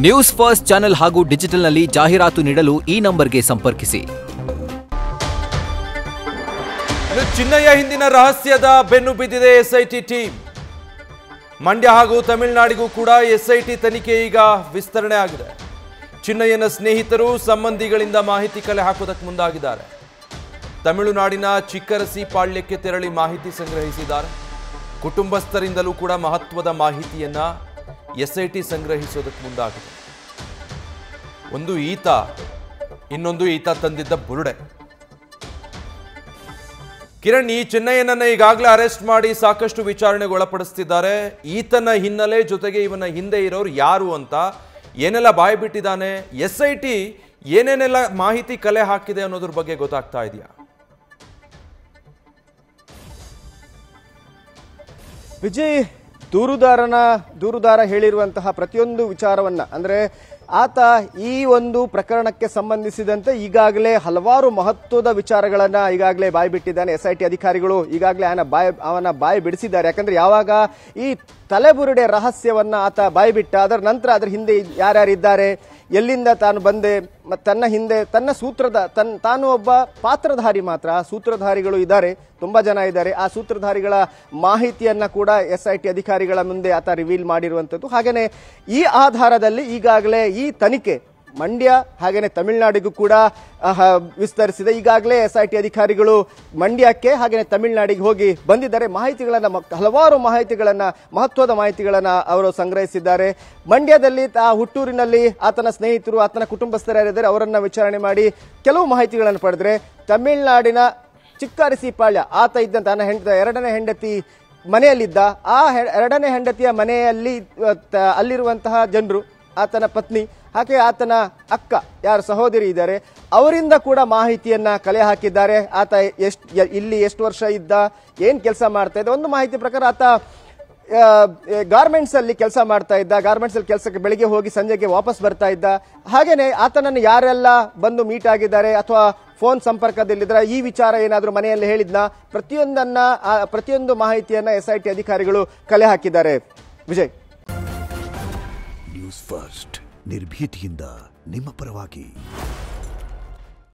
News first channel ಹಾಗೂ ಡಿಜಿಟಲ್ನಲ್ಲಿ ಜಾಹೀರಾತು ನೀಡಲು ಈ ನಂಬರ್ಗೆ ಸಂಪರ್ಕಿಸಿ. ಚಿನ್ನಯ್ಯ ಹಿಂದಿನ ರಹಸ್ಯದ ಬೆನ್ನು ಬಿದ್ದಿದೆ ಎಸ್ಐಟಿ ಟೀಮ್. ಮಂಡ್ಯ ಹಾಗೂ ತಮಿಳುನಾಡಿಗೂ ಕೂಡ ಎಸ್ಐಟಿ ತನಿಖೆ ಈಗ ವಿಸ್ತರಣೆ ಆಗಿದೆ. ಚಿನ್ನಯ್ಯನ ಸ್ನೇಹಿತರು ಸಂಬಂಧಿಗಳಿಂದ ಮಾಹಿತಿ ಕಲೆ ಹಾಕುವುದಕ್ಕೆ ಮುಂದಾಗಿದ್ದಾರೆ. ತಮಿಳುನಾಡಿನ ಚಿಕ್ಕರಸಿ ಪಾಳ್ಯಕ್ಕೆ ತೆರಳಿ ಮಾಹಿತಿ ಸಂಗ್ರಹಿಸಿದ್ದಾರೆ. ಕುಟುಂಬಸ್ಥರಿಂದಲೂ ಕೂಡ ಮಹತ್ವದ ಮಾಹಿತಿಯನ್ನ ಎಸ್ಐಟಿ ಸಂಗ್ರಹಿಸೋದಕ್ಕೆ ಮುಂದಾಗಿದೆ. ಒಂದು ಈತ, ಇನ್ನೊಂದು ಈತ ತಂದಿದ್ದ ಬುರುಡೆ. ಕಿರಣ್, ಈ ಚಿನ್ನಯ್ಯನನ್ನ ಈಗಾಗಲೇ ಅರೆಸ್ಟ್ ಮಾಡಿ ಸಾಕಷ್ಟು ವಿಚಾರಣೆಗೆ ಒಳಪಡಿಸ್ತಿದ್ದಾರೆ. ಈತನ ಹಿನ್ನೆಲೆ ಜೊತೆಗೆ ಇವನ ಹಿಂದೆ ಇರೋರು ಯಾರು ಅಂತ ಏನೆಲ್ಲ ಬಾಯಿ ಬಿಟ್ಟಿದ್ದಾನೆ, ಎಸ್ಐಟಿ ಏನೇನೆಲ್ಲ ಮಾಹಿತಿ ಕಲೆ ಹಾಕಿದೆ ಅನ್ನೋದ್ರ ಬಗ್ಗೆ ಗೊತ್ತಾಗ್ತಾ ಇದೆಯಾ? ವಿಜಯ್, ದೂರುದಾರ ಹೇಳಿರುವಂತಹ ಪ್ರತಿಯೊಂದು ವಿಚಾರವನ್ನ, ಅಂದ್ರೆ ಆತ ಈ ಒಂದು ಪ್ರಕರಣಕ್ಕೆ ಸಂಬಂಧಿಸಿದಂತೆ ಈಗಾಗಲೇ ಹಲವಾರು ಮಹತ್ವದ ವಿಚಾರಗಳನ್ನ ಈಗಾಗಲೇ ಬಾಯ್ಬಿಟ್ಟಿದ್ದಾನೆ. ಎಸ್ಐಟಿ ಅಧಿಕಾರಿಗಳು ಈಗಾಗಲೇ ಅವನ ಬಾಯಿ ಬಿಡಿಸಿದ್ದಾರೆ. ಯಾಕಂದ್ರೆ ಯಾವಾಗ ಈ ತಲೆಬುರುಡೆ ರಹಸ್ಯವನ್ನ ಆತ ಬಾಯ್ಬಿಟ್ಟ, ಅದರ ನಂತರ ಅದರ ಹಿಂದೆ ಯಾರ್ಯಾರಿದ್ದಾರೆ, ಎಲ್ಲಿಂದ ತಾನು ಬಂದೆ, ತನ್ನ ಹಿಂದೆ ತಾನು ಒಬ್ಬ ಪಾತ್ರಧಾರಿ ಮಾತ್ರ, ಸೂತ್ರಧಾರಿಗಳು ಇದ್ದಾರೆ, ತುಂಬಾ ಜನ ಇದ್ದಾರೆ. ಆ ಸೂತ್ರಧಾರಿಗಳ ಮಾಹಿತಿಯನ್ನ ಕೂಡ ಎಸ್ಐಟಿ ಅಧಿಕಾರಿಗಳ ಮುಂದೆ ಆತ ರಿವೀಲ್ ಮಾಡಿರುವಂತದ್ದು. ಹಾಗೇನೆ ಈ ಆಧಾರದಲ್ಲಿ ಈಗಾಗಲೇ ಈ ತನಿಖೆ ಮಂಡ್ಯ ಹಾಗೇನೆ ತಮಿಳುನಾಡಿಗೂ ಕೂಡ ವಿಸ್ತರಿಸಿದೆ. ಈಗಾಗಲೇ ಎಸ್ಐಟಿ ಅಧಿಕಾರಿಗಳು ಮಂಡ್ಯಕ್ಕೆ ಹಾಗೇನೆ ತಮಿಳುನಾಡಿಗೆ ಹೋಗಿ ಬಂದಿದ್ದಾರೆ. ಹಲವಾರು ಮಹತ್ವದ ಮಾಹಿತಿಗಳನ್ನ ಅವರು ಸಂಗ್ರಹಿಸಿದ್ದಾರೆ. ಮಂಡ್ಯದಲ್ಲಿ ಹುಟ್ಟೂರಿನಲ್ಲಿ ಆತನ ಸ್ನೇಹಿತರು, ಆತನ ಕುಟುಂಬಸ್ಥರಿದ್ದಾರೆ, ಅವರನ್ನ ವಿಚಾರಣೆ ಮಾಡಿ ಕೆಲವು ಮಾಹಿತಿಗಳನ್ನು ಪಡೆದ್ರೆ, ತಮಿಳುನಾಡಿನ ಚಿಕ್ಕರಸಿ ಪಾಳ್ಯ ಆತ ಇದ್ದಂತ ಎರಡನೇ ಹೆಂಡತಿ ಮನೆಯಲ್ಲಿದ್ದ. ಆ ಎರಡನೇ ಹೆಂಡತಿಯ ಮನೆಯಲ್ಲಿ ಅಲ್ಲಿರುವಂತಹ ಜನರು, ಆತನ ಪತ್ನಿ ಹಾಗೆ ಆತನ ಅಕ್ಕ, ಯಾರು ಸಹೋದರಿ ಇದ್ದಾರೆ, ಅವರಿಂದ ಕೂಡ ಮಾಹಿತಿಯನ್ನ ಕಲೆ ಹಾಕಿದ್ದಾರೆ. ಆತ ಇಲ್ಲಿ ಎಷ್ಟು ವರ್ಷ ಇದ್ದ, ಏನ್ ಕೆಲಸ ಮಾಡ್ತಾ ಇದ್ದ. ಒಂದು ಮಾಹಿತಿ ಪ್ರಕಾರ ಆತ ಗಾರ್ಮೆಂಟ್ಸ್ ಅಲ್ಲಿ ಕೆಲಸ ಮಾಡ್ತಾ ಇದ್ದ. ಗಾರ್ಮೆಂಟ್ಸ್ ಅಲ್ಲಿ ಕೆಲಸಕ್ಕೆ ಬೆಳಿಗ್ಗೆ ಹೋಗಿ ಸಂಜೆಗೆ ವಾಪಸ್ ಬರ್ತಾ ಇದ್ದ. ಹಾಗೇನೆ ಆತನನ್ನು ಯಾರೆಲ್ಲ ಬಂದು ಮೀಟ್ ಆಗಿದ್ದಾರೆ ಅಥವಾ ಫೋನ್ ಸಂಪರ್ಕದಲ್ಲಿದ್ರ, ಈ ವಿಚಾರ ಏನಾದರೂ ಮನೆಯಲ್ಲಿ ಹೇಳಿದ್ನ, ಪ್ರತಿಯೊಂದು ಮಾಹಿತಿಯನ್ನ ಎಸ್ಐಟಿ ಅಧಿಕಾರಿಗಳು ಕಲೆ ಹಾಕಿದ್ದಾರೆ. ವಿಜಯ್, ನ್ಯೂಸ್ ಫಸ್ಟ್ ನಿರ್ಭೀತಿಯಿಂದ ನಿಮ್ಮ ಪರವಾಗಿ.